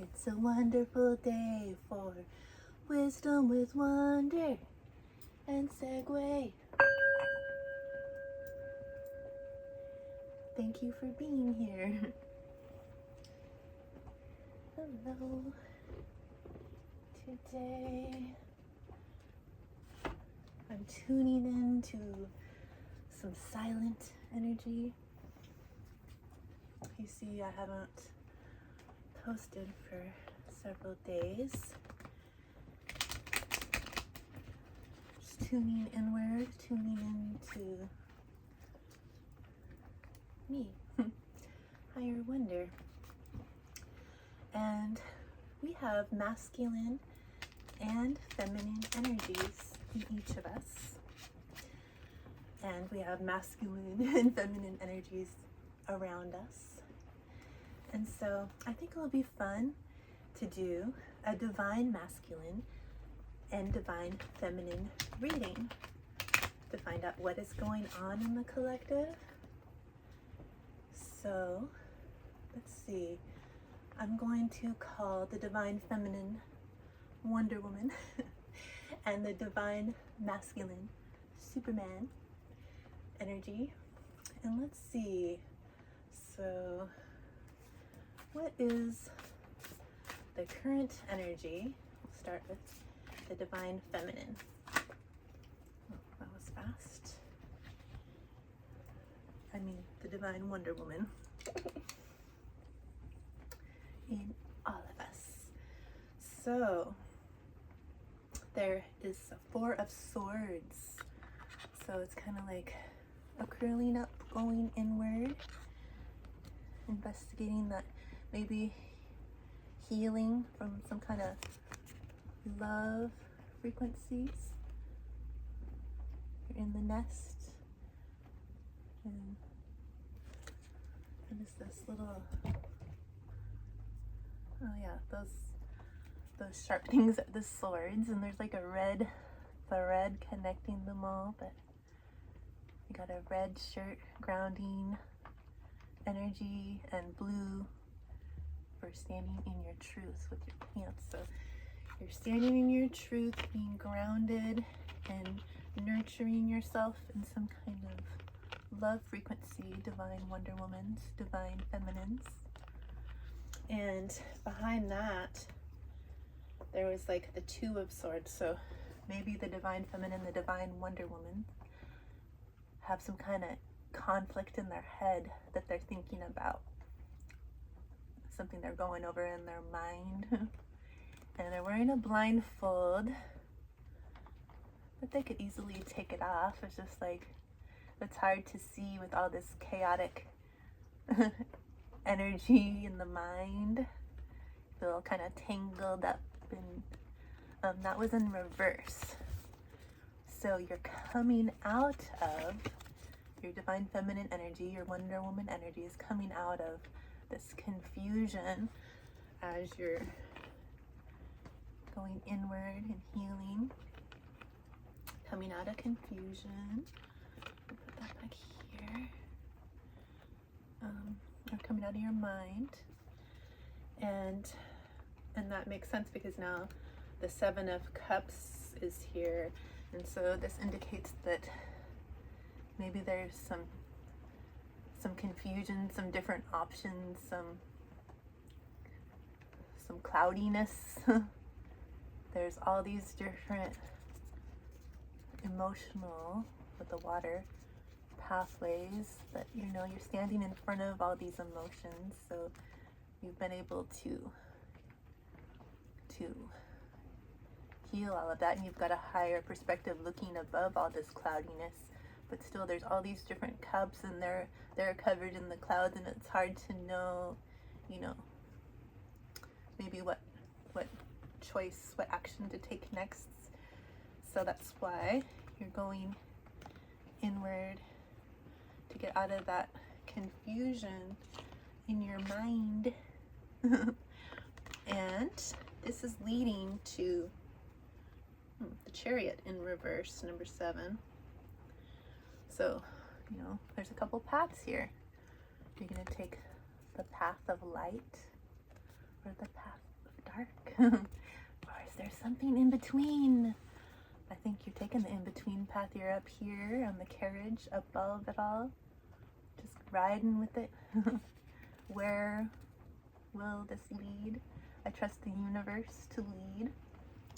It's a wonderful day for wisdom with wonder and segue. Thank you for being here. Hello. Today I'm tuning into some silent energy. You see, I haven't posted for several days. Just tuning inward, tuning into me, higher wonder. And we have masculine and feminine energies in each of us. And we have masculine and feminine energies around us. And so I think it will be fun to do a divine masculine and divine feminine reading to find out what is going on in the collective. So let's see. I'm going to call the divine feminine Wonder Woman and the divine masculine Superman energy. And let's see. So what is the current energy? We'll start with the divine feminine. Oh, that was fast. I mean, the divine Wonder Woman in all of us. So there is a Four of Swords. So it's kind of like a curling up, going inward, investigating that, maybe healing from some kind of love frequencies. You're in the nest. And what is this little, oh yeah, those sharp things are the swords, and there's like a red thread connecting them all, but you got a red shirt grounding energy and blue for standing in your truth with your pants. So you're standing in your truth, being grounded and nurturing yourself in some kind of love frequency, divine Wonder Womans, divine feminines. And behind that, there was like the Two of Swords. So maybe the divine feminine, the divine Wonder Woman have some kind of conflict in their head that they're thinking about, something they're going over in their mind. And they're wearing a blindfold, but they could easily take it off. It's just like, it's hard to see with all this chaotic energy in the mind. Feel kind of tangled up, and that was in reverse. So you're coming out of your divine feminine energy, your Wonder Woman energy is coming out of this confusion as you're going inward and healing, coming out of confusion. Put that back here. Or coming out of your mind, and that makes sense because now the Seven of Cups is here, and so this indicates that maybe there's some confusion, some different options, some cloudiness. There's all these different emotional, with the water, pathways that, you know, you're standing in front of all these emotions. So you've been able to heal all of that, and you've got a higher perspective looking above all this cloudiness. But still, there's all these different cups, and they're covered in the clouds, and it's hard to know, you know, maybe what choice, what action to take next. So that's why you're going inward to get out of that confusion in your mind. And this is leading to the Chariot in reverse, number 7. So, you know, there's a couple paths here. You're going to take the path of light or the path dark? Or is there something in between? I think you're taking the in-between path. You're up here on the carriage above it all, just riding with it. Where will this lead? I trust the universe to lead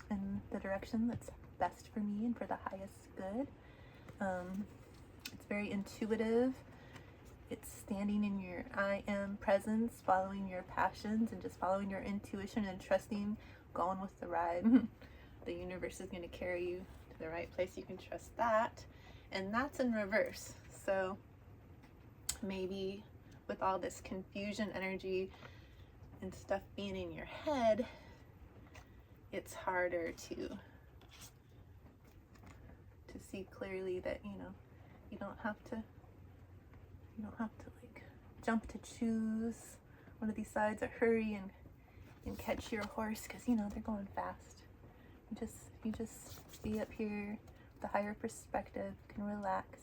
in the direction that's best for me and for the highest good. It's very intuitive. It's standing in your I am presence, following your passions and just following your intuition and trusting, going with the ride. The universe is going to carry you to the right place. You can trust that. And that's in reverse. So maybe with all this confusion energy and stuff being in your head, it's harder to see clearly that, you know, you don't have to like jump to choose one of these sides or hurry and catch your horse, because you know they're going fast. You just be up here, the higher perspective, can relax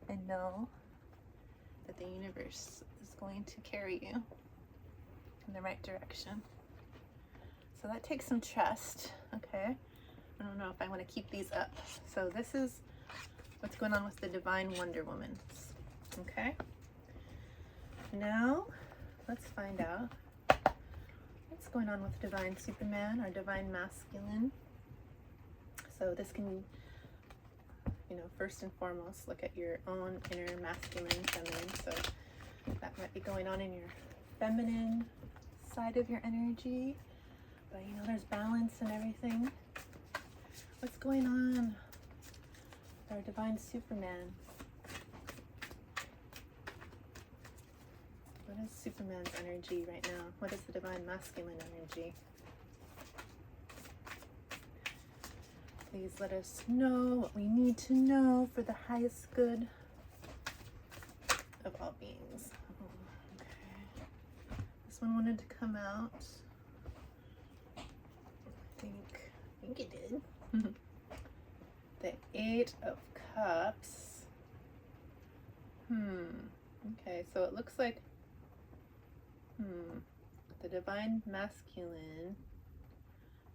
and know that the universe is going to carry you in the right direction. So that takes some trust. Okay, I don't know if I want to keep these up. So this is what's going on with the Divine Wonder Woman. Okay, now let's find out what's going on with Divine Superman or Divine Masculine. So this can, you know, first and foremost, look at your own inner masculine, feminine. So that might be going on in your feminine side of your energy. But you know, there's balance and everything. What's going on with our Divine Superman? What is Superman's energy right now? What is the Divine Masculine energy? Please let us know what we need to know for the highest good of all beings. Okay. This one wanted to come out. I think it did. The Eight of Cups. Okay, so it looks like the Divine Masculine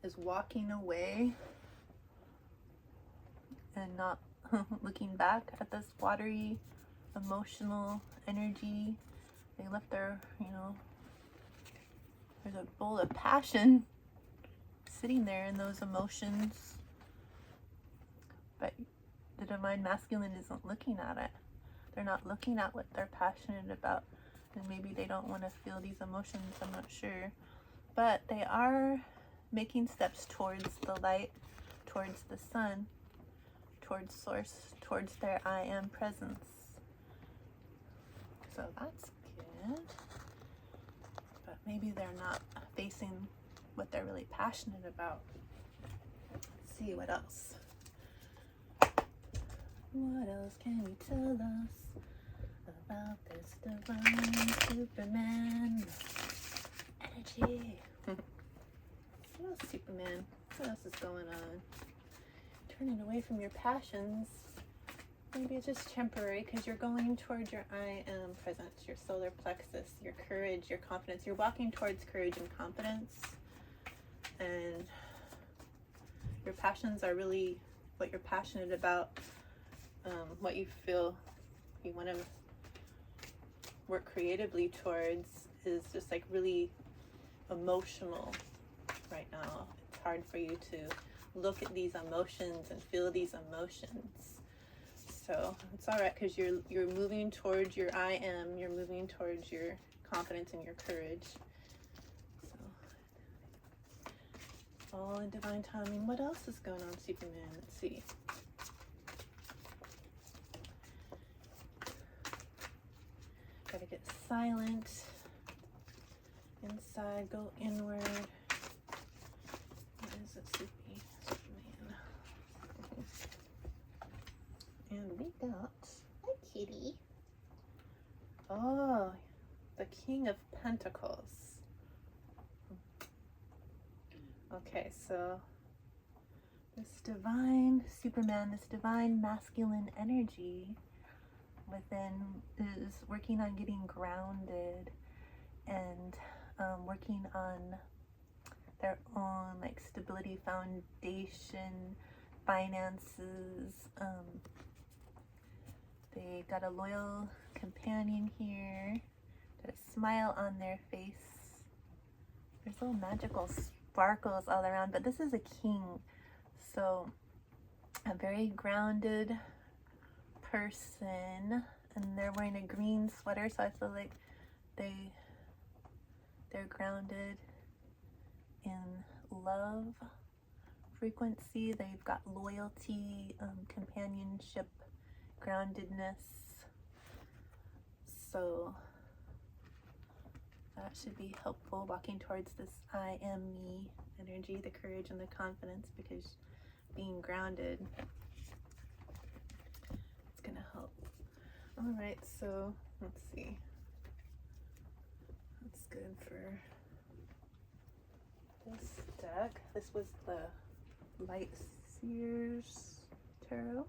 is walking away and not looking back at this watery, emotional energy. They left their, you know, there's a bowl of passion sitting there in those emotions. But the Divine Masculine isn't looking at it. They're not looking at what they're passionate about. And maybe they don't want to feel these emotions, I'm not sure. But they are making steps towards the light, towards the sun, towards source, towards their I am presence. So that's good. But maybe they're not facing what they're really passionate about. Let's see what else. What else can you tell us about this Divine Superman energy? What else, Superman? What else is going on? Turning away from your passions. Maybe it's just temporary because you're going towards your I am presence, your solar plexus, your courage, your confidence. You're walking towards courage and confidence. And your passions are really what you're passionate about. What you feel you want to work creatively towards is just like really emotional right now. It's hard for you to look at these emotions and feel these emotions. So it's all right because you're moving towards your I am. You're moving towards your confidence and your courage. So all in divine timing. What else is going on, Superman? Let's see. Gotta get silent. Inside, go inward. What is it, Superman? And we got a kitty. Oh, the King of Pentacles. Okay, so this divine Superman, this divine masculine energy within is working on getting grounded and working on their own like stability, foundation, finances. They got a loyal companion here, got a smile on their face. There's little magical sparkles all around, but this is a king, so a very grounded person, and they're wearing a green sweater, so I feel like they're grounded in love frequency. They've got loyalty, companionship, groundedness. So that should be helpful walking towards this I am me energy, the courage and the confidence, because being grounded, it's gonna help. All right, so let's see. That's good for this deck. This was the Light Seers Tarot.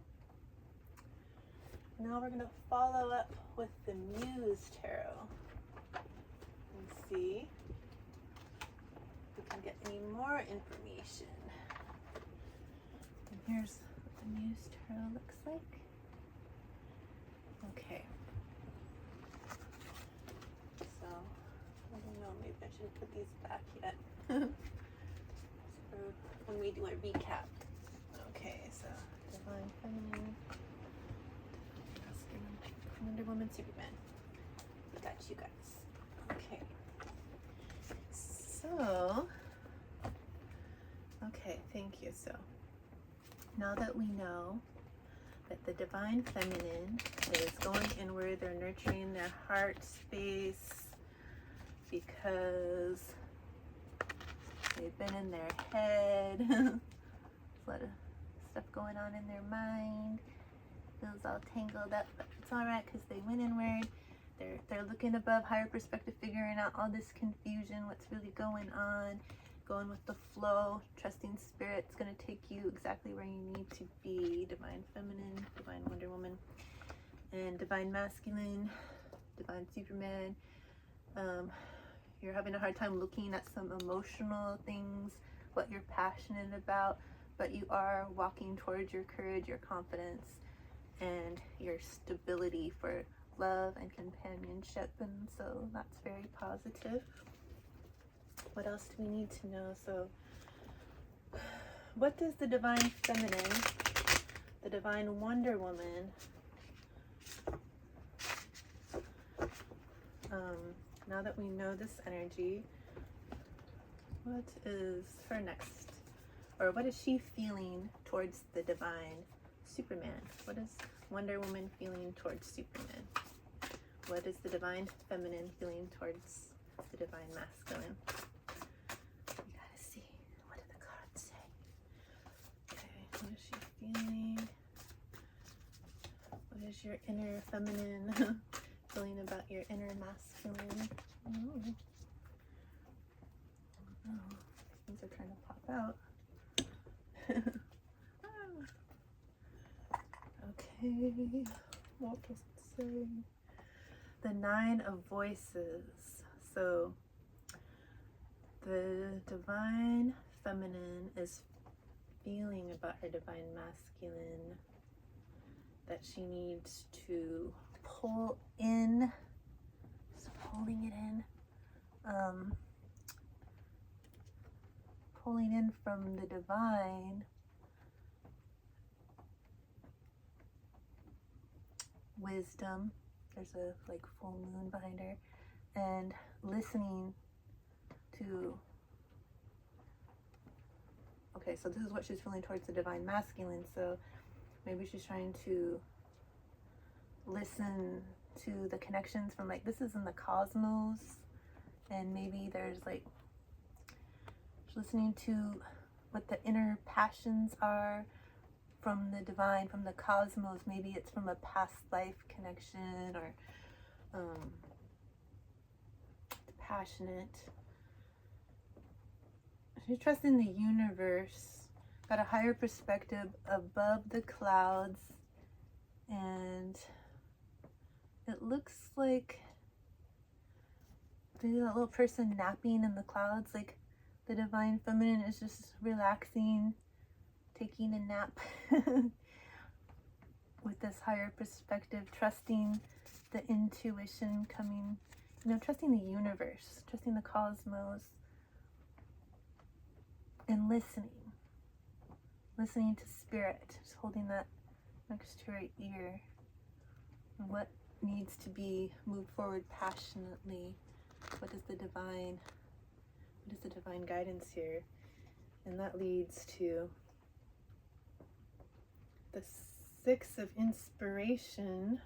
Now we're gonna follow up with the Muse Tarot and see if we can get any more information. And here's what the Muse Tarot looks like. Okay. So, I don't know, maybe I should put these back yet. For when we do our recap. Okay, so Divine Feminine, Masculine, Wonder Woman, Superman. We got you guys. Okay. So, okay, thank you. So, now that we know that the Divine Feminine is going inward, they're nurturing their heart space because they've been in their head. A lot of stuff going on in their mind. Feels all tangled up, but it's all right because they went inward. They're looking above, higher perspective, figuring out all this confusion, what's really going on, going with the flow, trusting Spirit's going to take you exactly where you need to be. Divine Feminine, Divine Wonder Woman, and Divine Masculine, Divine Superman. You're having a hard time looking at some emotional things, what you're passionate about, but you are walking towards your courage, your confidence, and your stability for love and companionship, and so that's very positive. What else do we need to know? So what does the Divine Feminine, the Divine Wonder Woman, now that we know this energy, what is her next, or what is she feeling towards the Divine Superman? What is Wonder Woman feeling towards Superman? What is the Divine Feminine feeling towards the Divine Masculine? We gotta see. What do the cards say? Okay, what is she feeling? What is your inner feminine feeling about your inner masculine? Oh. Oh, things are trying to pop out. Okay, what does it say? The Nine of Voices. So the Divine Feminine is feeling about her Divine Masculine that she needs to pull in, just pulling it in, pulling in from the divine wisdom. There's a like full moon behind her, and listening to, okay, so this is what she's feeling towards the Divine Masculine. So maybe she's trying to listen to the connections from, like, this is in the cosmos, and maybe there's like, she's listening to what the inner passions are from the divine, from the cosmos. Maybe it's from a past life connection, or passionate. She's trusting the universe, got a higher perspective above the clouds, and it looks like there's a little person napping in the clouds, like The divine feminine is just relaxing, taking a nap with this higher perspective, trusting the intuition coming, you know, trusting the universe, trusting the cosmos, and listening to spirit, just holding that next to her ear. And what needs to be moved forward passionately? What is the divine guidance here? And that leads to the Six of Inspiration.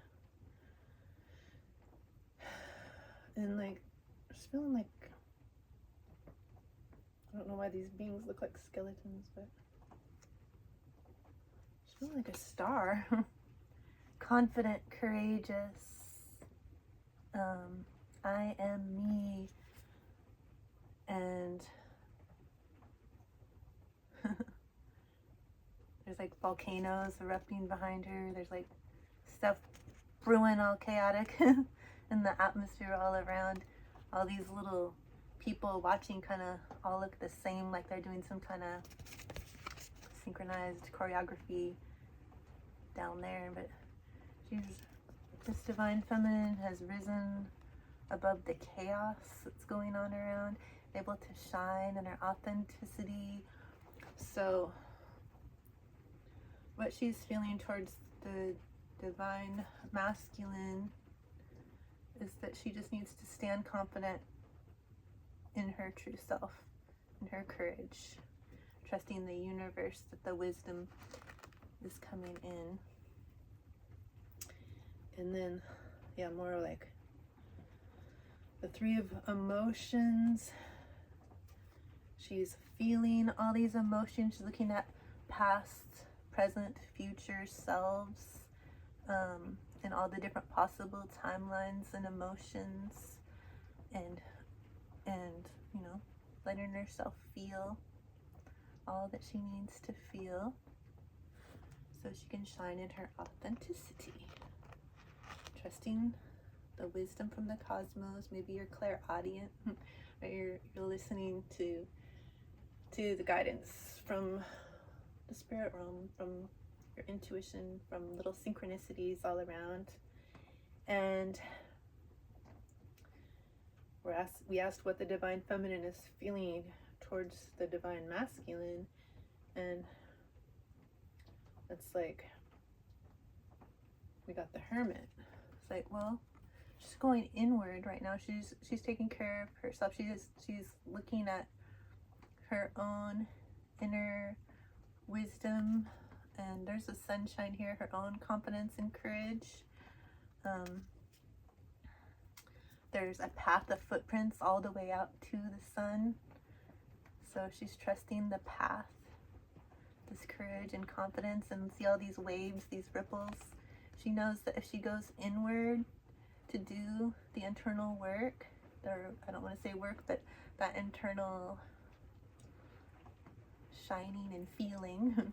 And like, just feeling like, I don't know why these beings look like skeletons, but just feeling like a star. Confident, courageous, I am me, and there's like volcanoes erupting behind her, there's like stuff brewing all chaotic in the atmosphere all around. All these little people watching kind of all look the same, like they're doing some kind of synchronized choreography down there, but this divine feminine has risen above the chaos that's going on around, able to shine in her authenticity. So what she's feeling towards the divine masculine is that she just needs to stand confident in her true self, in her courage, trusting the universe that the wisdom is coming in. And then, yeah, more like the Three of Emotions. She's feeling all these emotions. She's looking at past, present, future selves, and all the different possible timelines and emotions, and you know, letting herself feel all that she needs to feel so she can shine in her authenticity. Trusting the wisdom from the cosmos. Maybe you're clairaudient, or you're listening to the guidance from the spirit realm, from your intuition, from little synchronicities all around. And we asked what the divine feminine is feeling towards the divine masculine, and it's like we got the Hermit. It's like, well, she's going inward right now. She's taking care of herself. She's looking at her own inner wisdom, and there's a sunshine here, her own confidence and courage. There's a path of footprints all the way out to the sun, so she's trusting the path, this courage and confidence. And see all these waves, these ripples. She knows that if she goes inward to do the internal work, I don't want to say work, but that internal shining and feeling,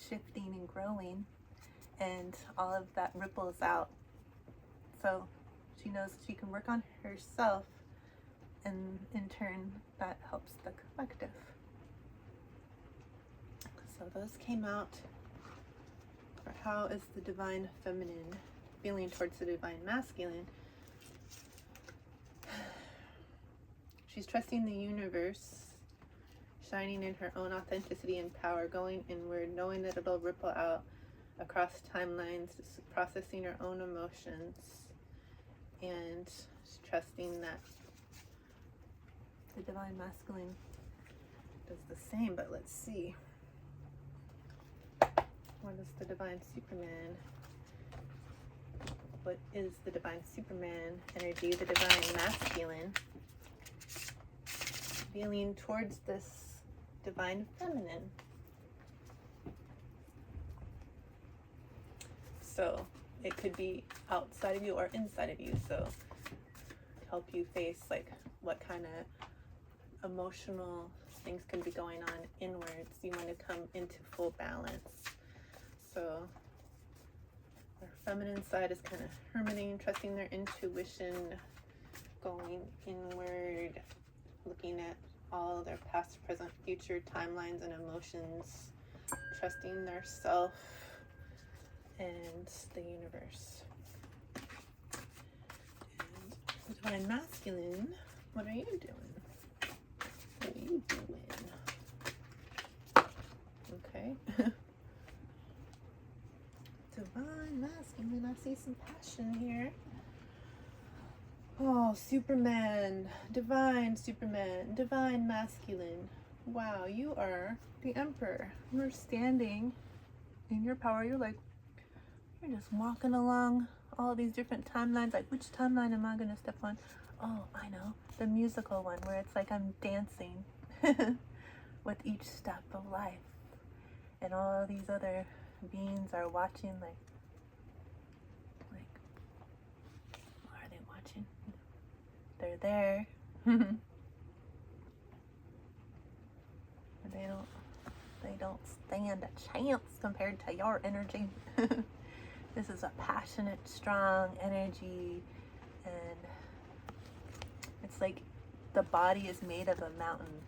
shifting and growing, and all of that ripples out. So she knows she can work on herself, and in turn that helps the collective. So those came out for how is the divine feminine feeling towards the divine masculine. She's trusting the universe, shining in her own authenticity and power, going inward, knowing that it'll ripple out across timelines, processing her own emotions, and trusting that the divine masculine does the same. But let's see. What is the divine Superman? What is the divine Superman energy, the divine masculine, feeling towards this divine feminine? So it could be outside of you or inside of you. So to help you face like what kind of emotional things could be going on inwards. You want to come into full balance. So our feminine side is kind of hermiting, trusting their intuition, going inward, looking at all their past, present, future timelines and emotions, trusting their self and the universe. And Divine Masculine, what are you doing? What are you doing? Okay. Divine Masculine, I see some passion here. Oh, Superman, Divine Superman, Divine Masculine. Wow, you are the Emperor. You're standing in your power. You're just walking along all these different timelines. Like, which timeline am I going to step on? Oh, I know. The musical one where it's like I'm dancing with each step of life. And all these other beings are watching, like, what are they watching? They're there. They don't stand a chance compared to your energy. This is a passionate, strong energy, and it's like the body is made of a mountain.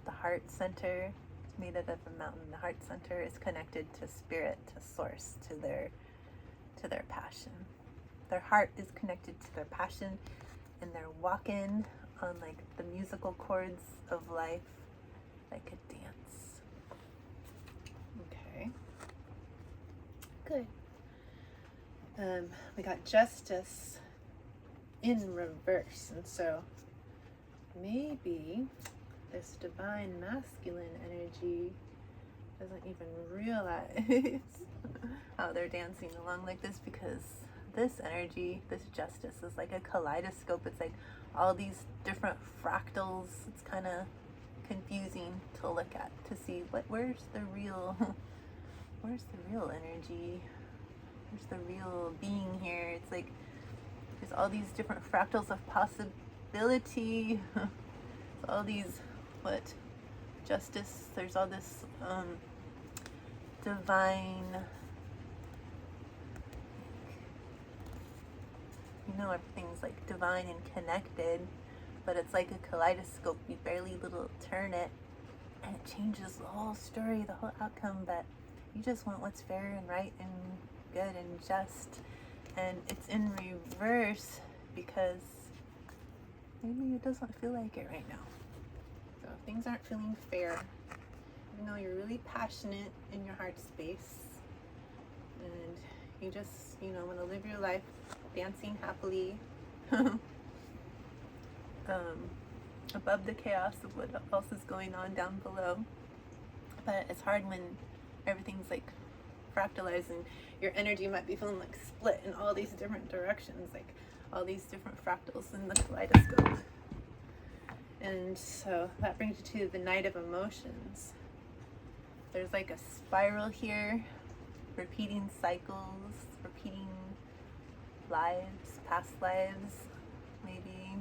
The heart center is made out of a mountain. The heart center is connected to spirit, to source, to their passion. Their heart is connected to their passion, and they're walking on like the musical chords of life, like a dance. Okay. Good. We got Justice in reverse, and so maybe this Divine Masculine energy doesn't even realize how they're dancing along like this, because this energy, this Justice, is like a kaleidoscope. It's like all these different fractals. It's kind of confusing to look at, to see where's the real energy, where's the real being here. It's like there's all these different fractals of possibility. All these Justice, there's all this divine, everything's like divine and connected, but it's like a kaleidoscope. You barely little turn it and it changes the whole story, the whole outcome. But you just want what's fair and right and good and just, and it's in reverse because maybe it doesn't feel like it right now. So things aren't feeling fair, even though you're really passionate in your heart space, and you just want to live your life dancing happily above the chaos of what else is going on down below. But it's hard when everything's like fractalized and your energy might be feeling like split in all these different directions, like all these different fractals in the kaleidoscope. And so that brings you to the Knight of Emotions. There's like a spiral here, repeating cycles, repeating lives, past lives, maybe,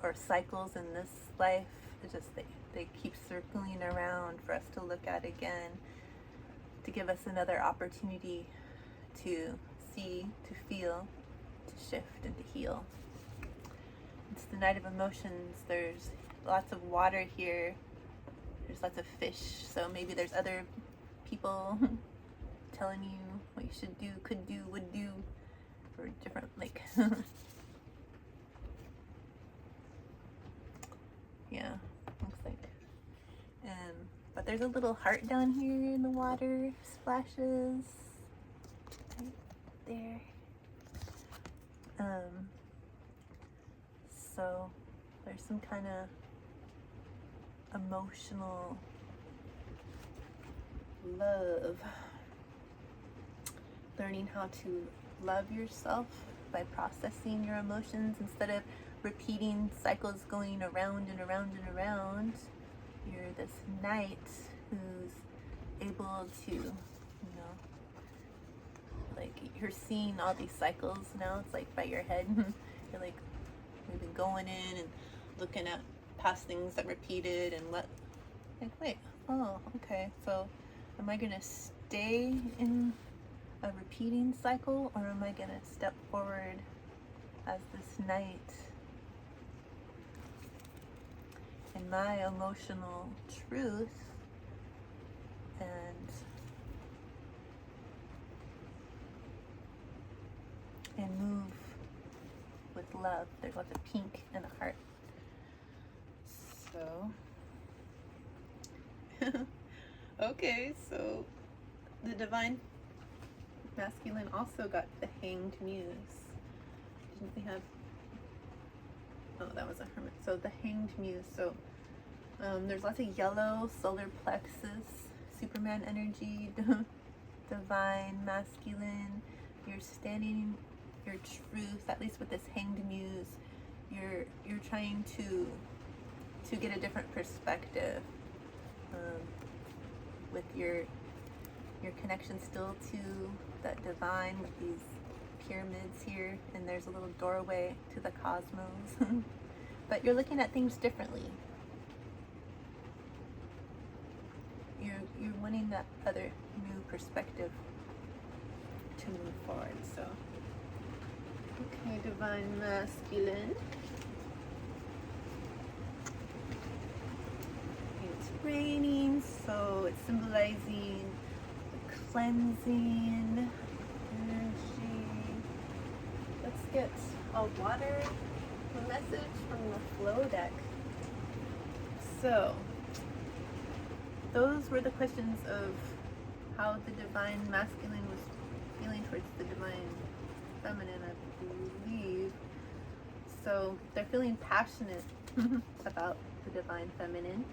or cycles in this life. It's just they keep circling around for us to look at again, to give us another opportunity to see, to feel, to shift, and to heal. It's the Knight of Emotions. There's lots of water here. There's lots of fish, so maybe there's other people telling you what you should do, could do, would do, for different, like, yeah, looks like. But there's a little heart down here in the water, splashes right there. So there's some kind of emotional love, learning how to love yourself by processing your emotions instead of repeating cycles going around and around and around. You're this knight who's able to, like, you're seeing all these cycles now. It's like by your head. You're like maybe going in and looking at past things that repeated and wait, oh, okay, so am I gonna stay in a repeating cycle, or am I gonna step forward as this knight my emotional truth and move with love. There's lots of pink and a heart. So okay, so the divine masculine also got the Hanged Muse. Didn't we have, oh, that was a Hermit. So the Hanged Muse. So there's lots of yellow, solar plexus, Superman energy, divine masculine. You're standing your truth, at least with this Hanged Muse. You're trying to get a different perspective, with your connection still to that divine, with these pyramids here, and there's a little doorway to the cosmos. But you're looking at things differently. You're wanting that other new perspective to move forward. So okay, divine masculine. It's raining, so it's symbolizing the cleansing energy. Let's get a water message from the flow deck. So those were the questions of how the divine masculine was feeling towards the divine feminine, I believe. So they're feeling passionate about the divine feminine.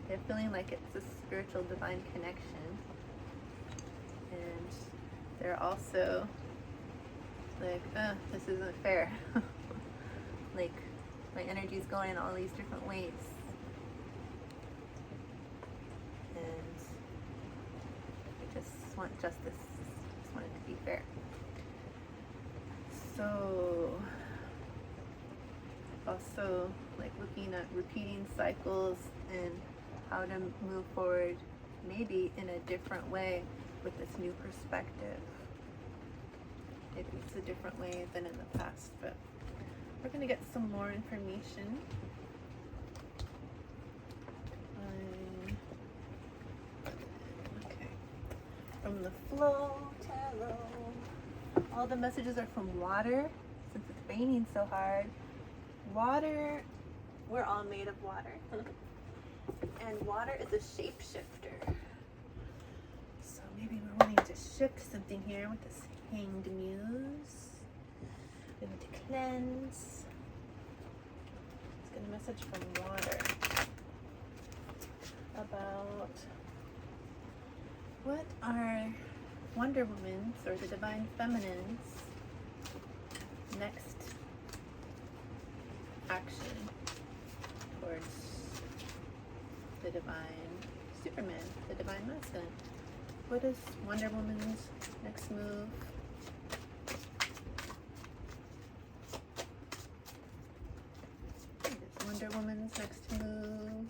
They're feeling like it's a spiritual divine connection. And they're also like, this isn't fair. Like, my energy's going in all these different ways. And I just want justice. Just want it to be fair. So also like looking at repeating cycles and how to move forward maybe in a different way with this new perspective. Maybe it's a different way than in the past, but we're going to get some more information. Okay. From the Flow Tarot. All the messages are from water, since it's raining so hard. Water, we're all made of water. And water is a shapeshifter. So maybe we're wanting to shift something here with this Hanged Muse. We need to cleanse. Let's get a message from water about what are Wonder Woman's or the Divine Feminine's next action towards the Divine Superman, the Divine Masculine. What is Wonder Woman's next move? What is Wonder Woman's next move?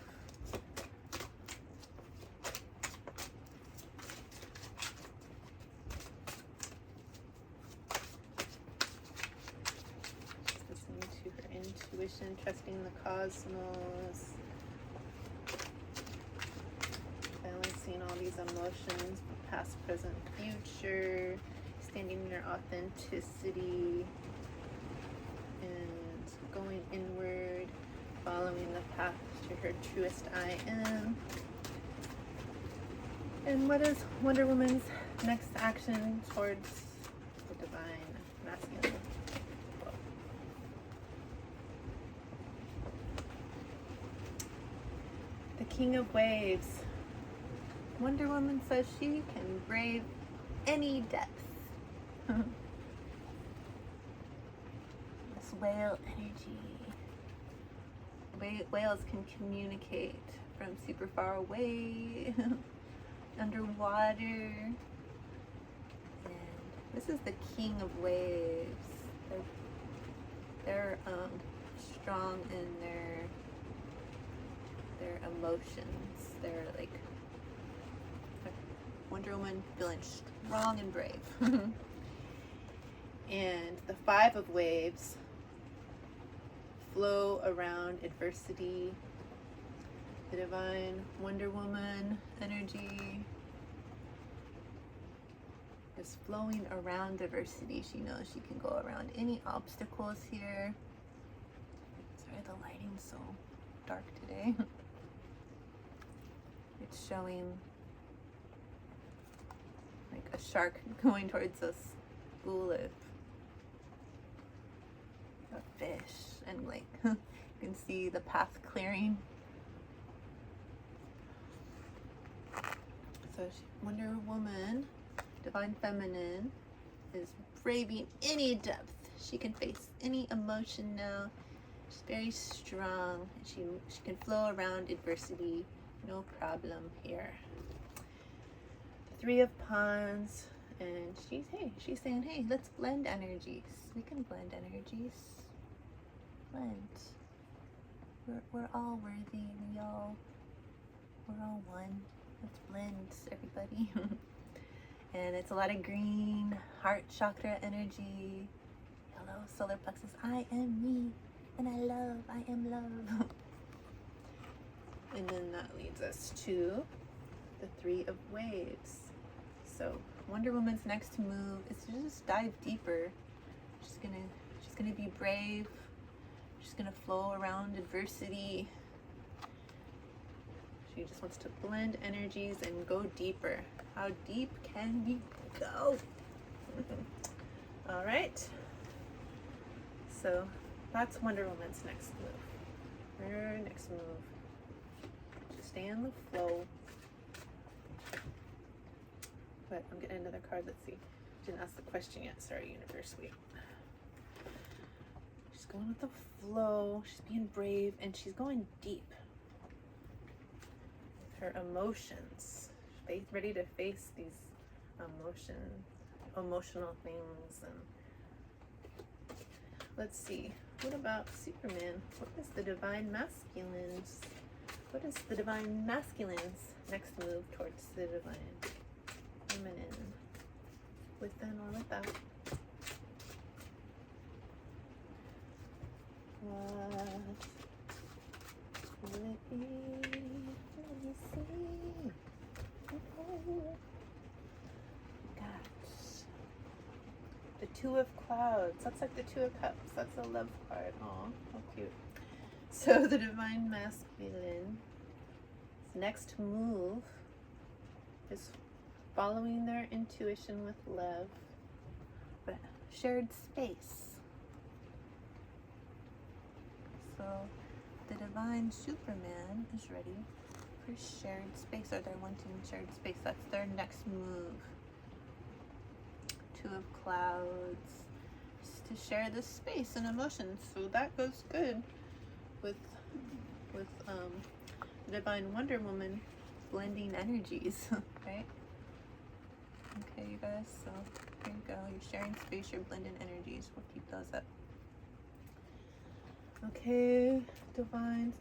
Just listening to her intuition, trusting the cosmos. Balancing all these emotions, past, present, future, standing in your authenticity, and going inward, following the path to her truest I am. And what is Wonder Woman's next action towards the Divine Masculine? The King of Waves. Wonder Woman says she can brave any depth. This whale energy. Whales can communicate from super far away, underwater. And this is the King of Waves. They're strong in their emotions. They're like Wonder Woman feeling strong and brave. And the Five of Waves flow around adversity. The divine Wonder Woman energy is flowing around adversity. She knows she can go around any obstacles here. Sorry, the lighting's so dark today. It's showing like a shark going towards a school of a fish, and like you can see the path clearing. So Wonder Woman, Divine Feminine, is braving any depth. She can face any emotion now. She's very strong, and she can flow around adversity, no problem here. The Three of Wands, and she's saying, hey, let's blend energies. We can blend energies. Blend. We're all worthy. We're all one. Let's blend, everybody. And it's a lot of green, heart chakra energy. Hello, solar plexus. I am me, and I am love. And then that leads us to the Three of Waves. So Wonder Woman's next move is to just dive deeper. She's gonna be brave. She's gonna flow around adversity. She just wants to blend energies and go deeper. How deep can we go? All right. So that's Wonder Woman's next move. Her next move. Just stay in the flow. But I'm getting another card. Let's see. Didn't ask the question yet. Sorry, universe. Wait. She's going with the flow. She's being brave, and she's going deep. Her emotions. She's ready to face these emotional things. And let's see. What about Superman? What is the Divine Masculine's? What is the Divine Masculine's next move towards the Divine Feminine? Within or without? What will it be? Let me see. Gosh. The Two of Clouds. That's like the Two of Cups. That's a love card. Aw, how cute. So the Divine Masculine's next move is following their intuition with love, but shared space. So the Divine Superman is ready for shared space, or they're wanting shared space. That's their next move. Two of Clouds, just to share this space and emotions. So that goes good with the Divine Wonder Woman blending energies, right? Okay, you guys, so here you go. You're sharing space, you're blending energies. We'll keep those up. Okay, Divine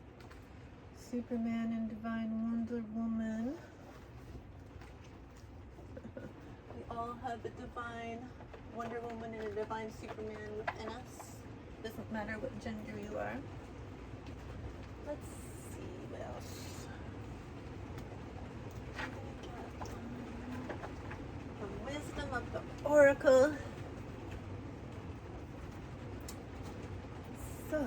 Superman and Divine Wonder Woman. We all have a Divine Wonder Woman and a Divine Superman within us. Doesn't matter what gender you are. Let's see what else. The wisdom of the Oracle. So,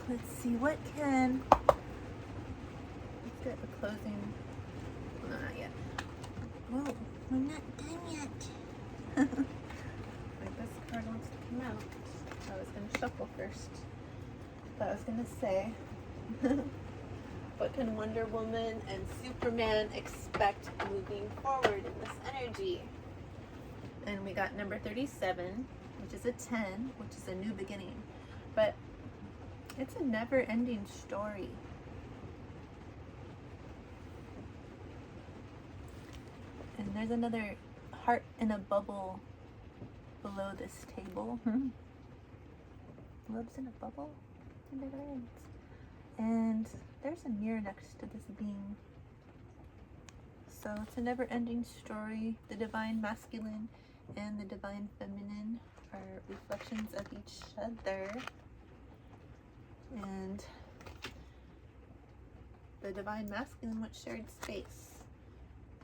let's see what can. Let's get the closing. No, not yet. Whoa, we're not done yet. Like this card wants to come out. I was going to shuffle first. But I was going to say, what can Wonder Woman and Superman expect moving forward in this energy? And we got number 37, which is a 10, which is a new beginning. But it's a never-ending story. And there's another heart in a bubble below this table. Love's in a bubble? It never ends. And there's a mirror next to this being. So it's a never-ending story. The Divine Masculine and the Divine Feminine are reflections of each other. And The divine masculine wants shared space,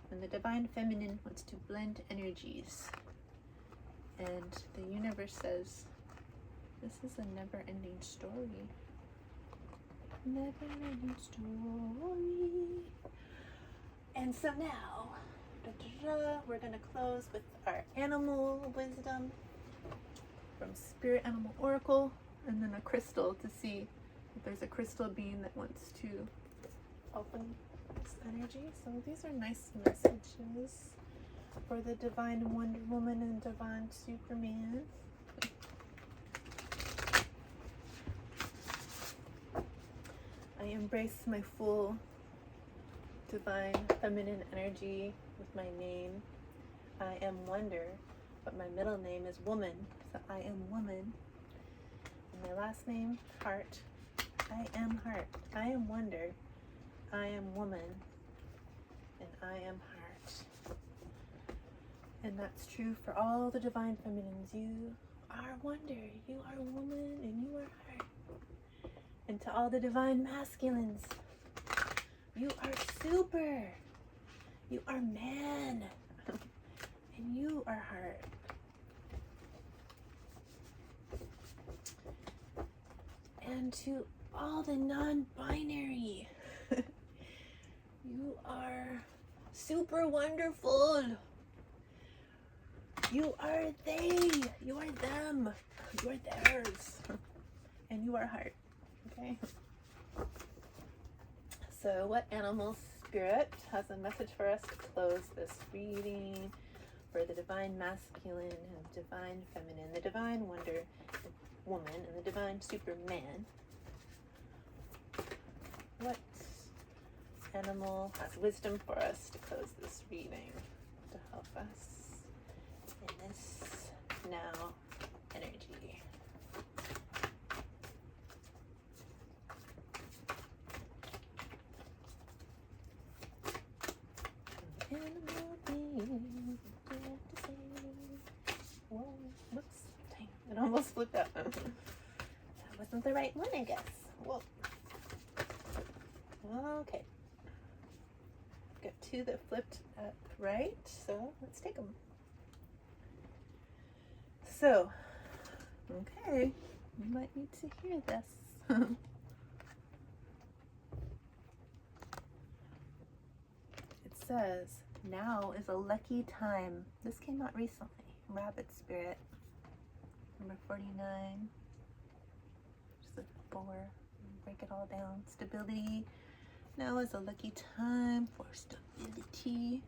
and the divine feminine wants to blend energies. And the universe says, this is a never-ending story. Never-ending story. And so now, we're going to close with our animal wisdom from Spirit Animal Oracle, and then a crystal to see if there's a crystal being that wants to open this energy. So these are nice messages for the Divine Wonder Woman and Divine Superman. I embrace my full divine feminine energy with my name. I am Wonder, but my middle name is Woman, so I am Woman. And my last name, Heart. I am Heart. I am Wonder. I am Woman. And I am Heart. And that's true for all the divine feminines. You are Wonder. You are Woman, and you are Heart. And to all the divine masculines, you are super. You are man. And you are Heart. And to all the non-binary, you are super wonderful. You are they. You are them. You are theirs. And you are Heart. Okay? So what animal spirit has a message for us to close this reading for the divine masculine and divine feminine, the divine wonder woman and the divine superman? What animal has wisdom for us to close this reading to help us in this now energy? Whoa, whoops, dang, it almost flipped out. That wasn't the right one, I guess. Whoa. Okay. Got two that flipped up right, so let's take them. So, okay, you might need to hear this. It says, now is a lucky time. This came out recently. Rabbit Spirit, number 49. Just a 4. Break it all down. Stability. Now is a lucky time for stability.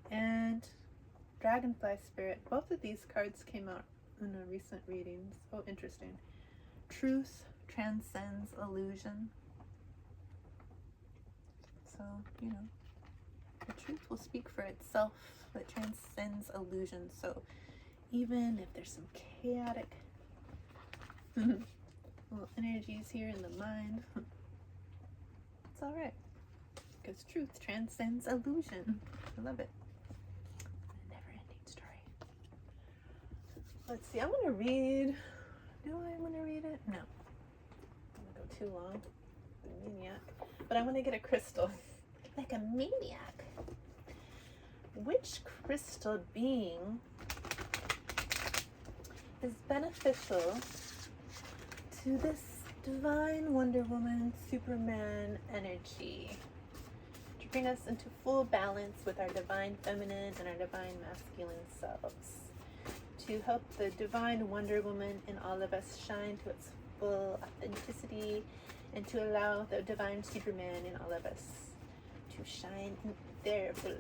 And Dragonfly Spirit. Both of these cards came out in a recent readings. Oh, interesting. Truth transcends illusion. So, you know, the truth will speak for itself. That transcends illusion. So even if there's some chaotic little energies here in the mind, it's all right, because truth transcends illusion. I love it. A never-ending story. Let's see. I'm gonna read. Do I want to read it? No. I'm gonna go too long. The maniac. But I want to get a crystal, like a maniac. Which crystal being is beneficial to this divine Wonder Woman Superman energy to bring us into full balance with our divine feminine and our divine masculine selves, to help the divine Wonder Woman in all of us shine to its full authenticity, and to allow the divine Superman in all of us to shine in their full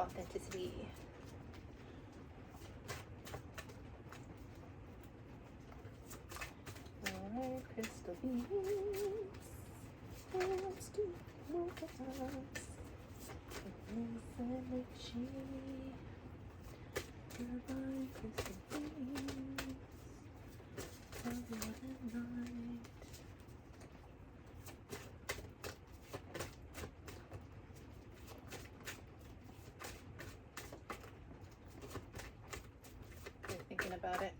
authenticity. Alright, crystal beams. Let's do more cards. This energy. Divine crystal beams. Of the night. About it.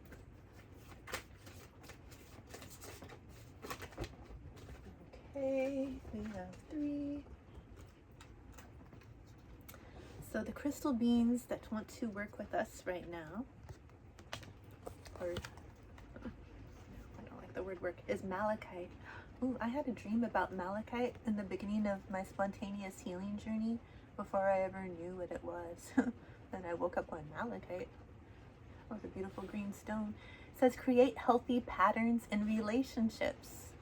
Okay, we have 3. So the crystal beings that want to work with us right now, or I don't like the word work, is Malachite. Ooh, I had a dream about Malachite in the beginning of my spontaneous healing journey before I ever knew what it was. Then I woke up on Malachite. That was a beautiful green stone. It says, create healthy patterns in relationships.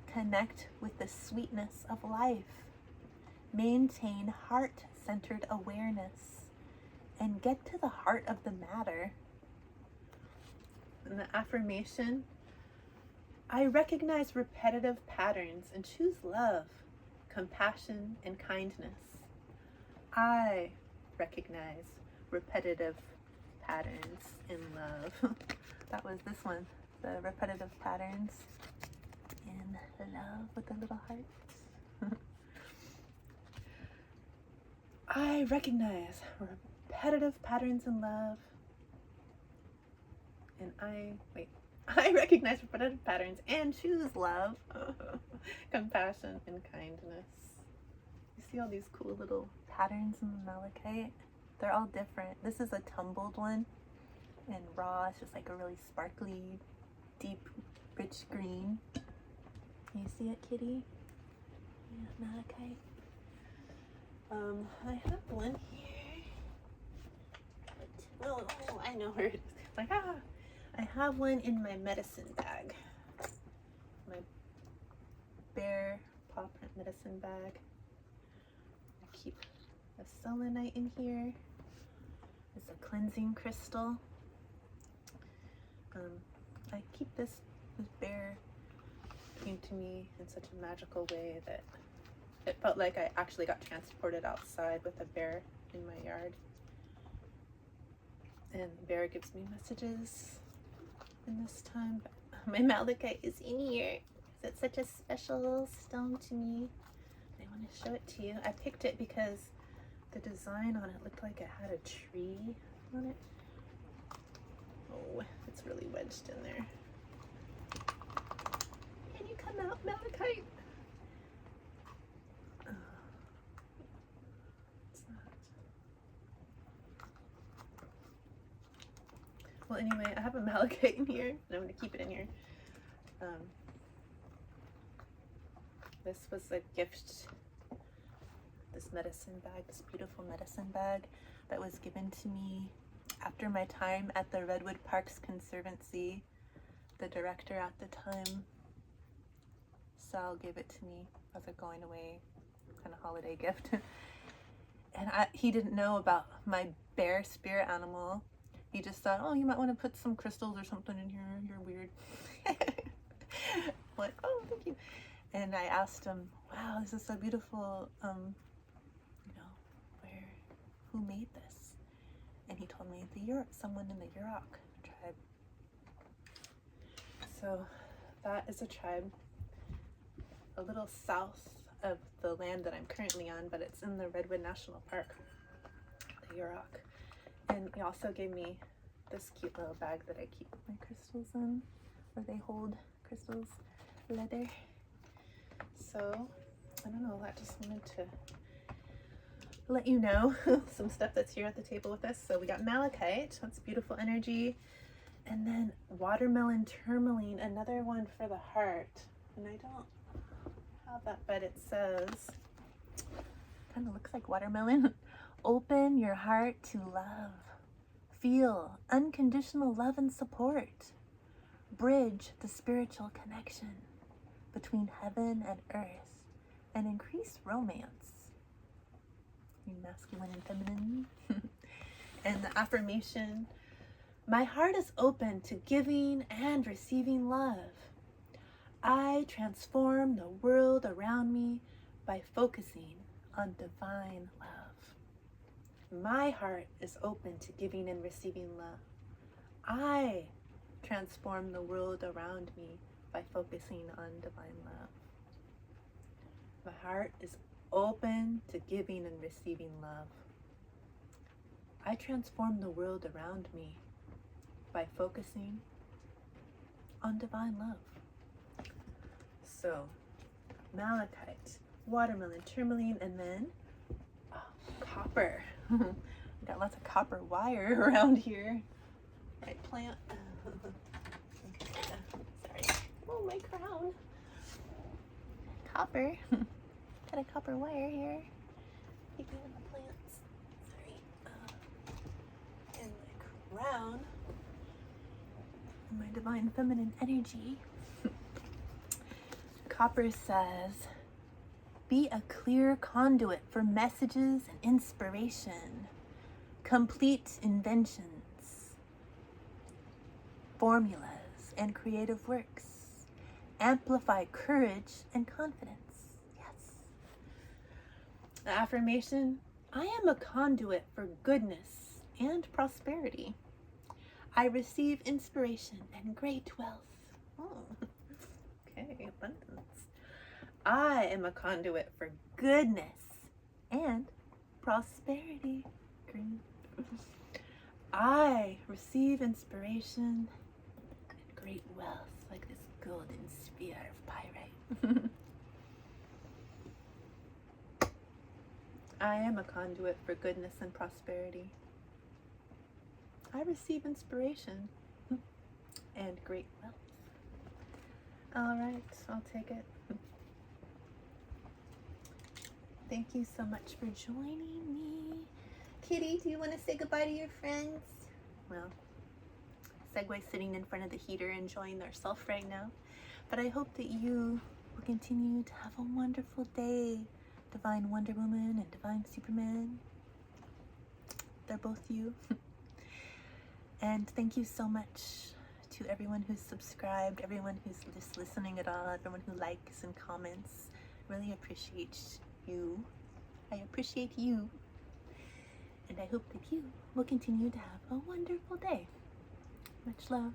Connect with the sweetness of life. Maintain heart-centered awareness. And get to the heart of the matter. And the affirmation, I recognize repetitive patterns and choose love, compassion, and kindness. I recognize repetitive patterns in love. That was this one, the repetitive patterns in love with the little hearts. I recognize repetitive patterns in love. And I recognize repetitive patterns and choose love, compassion, and kindness. You see all these cool little patterns in the Malachite? They're all different. This is a tumbled one, and raw, it's just like a really sparkly, deep, rich green. Can you see it, kitty? Yeah, Malachite. I have one here. Oh, I know where it is. Like, I have one in my medicine bag. My bear paw print medicine bag. I keep a selenite in here. It's a cleansing crystal. I keep this bear came to me in such a magical way that it felt like I actually got transported outside with a bear in my yard. And the bear gives me messages in this time. My Malachite is in here. It's such a special stone to me. I want to show it to you. I picked it because the design on it looked like it had a tree on it. Oh, it's really wedged in there. Can you come out, Malachite? Oh, it's not. Well, anyway, I have a Malachite in here, and I'm going to keep it in here. This was a gift, this medicine bag, this beautiful medicine bag that was given to me after my time at the Redwood Parks Conservancy. The director at the time, Sal, gave it to me as a going away kind of holiday gift. And he didn't know about my bear spirit animal. He just thought, oh, you might want to put some crystals or something in here. You're weird. Like, oh, thank you. And I asked him, wow, this is so beautiful. Who made this? And he told me someone in the Yurok tribe. So that is a tribe a little south of the land that I'm currently on, but it's in the Redwood National Park, the Yurok. And he also gave me this cute little bag that I keep my crystals in, where they hold crystals, leather. So, I don't know, I just wanted to let you know some stuff that's here at the table with us. So we got Malachite, that's beautiful energy. And then watermelon tourmaline, another one for the heart. And I don't have that, but it says, kind of looks like watermelon. Open your heart to love. Feel unconditional love and support. Bridge the spiritual connection between heaven and earth and increase romance. Masculine and feminine. And the affirmation, my heart is open to giving and receiving love. I transform the world around me by focusing on divine love. My heart is open to giving and receiving love. I transform the world around me by focusing on divine love. My heart is open to giving and receiving love. I transform the world around me by focusing on divine love. So, Malachite, watermelon, tourmaline, and then copper. We got lots of copper wire around here. Right plant. Sorry. Oh, my crown. Copper. Got a copper wire here. Keeping in the plants. Sorry. And my crown. And my divine feminine energy. Copper says, be a clear conduit for messages and inspiration. Complete inventions, formulas, and creative works. Amplify courage and confidence. Yes. The affirmation, I am a conduit for goodness and prosperity. I receive inspiration and great wealth. Oh, okay, abundance. I am a conduit for goodness and prosperity. Green. I receive inspiration and great wealth, like this golden sphere of pyrite. I am a conduit for goodness and prosperity. I receive inspiration and great wealth. All right, I'll take it. Thank you so much for joining me. Kitty, do you want to say goodbye to your friends? Well, Segway's sitting in front of the heater enjoying their self right now. But I hope that you will continue to have a wonderful day. Divine Wonder Woman and Divine Superman. They're both you. And thank you so much to everyone who's subscribed, everyone who's just listening at all, everyone who likes and comments. Really appreciate you. I appreciate you. And I hope that you will continue to have a wonderful day. Much love.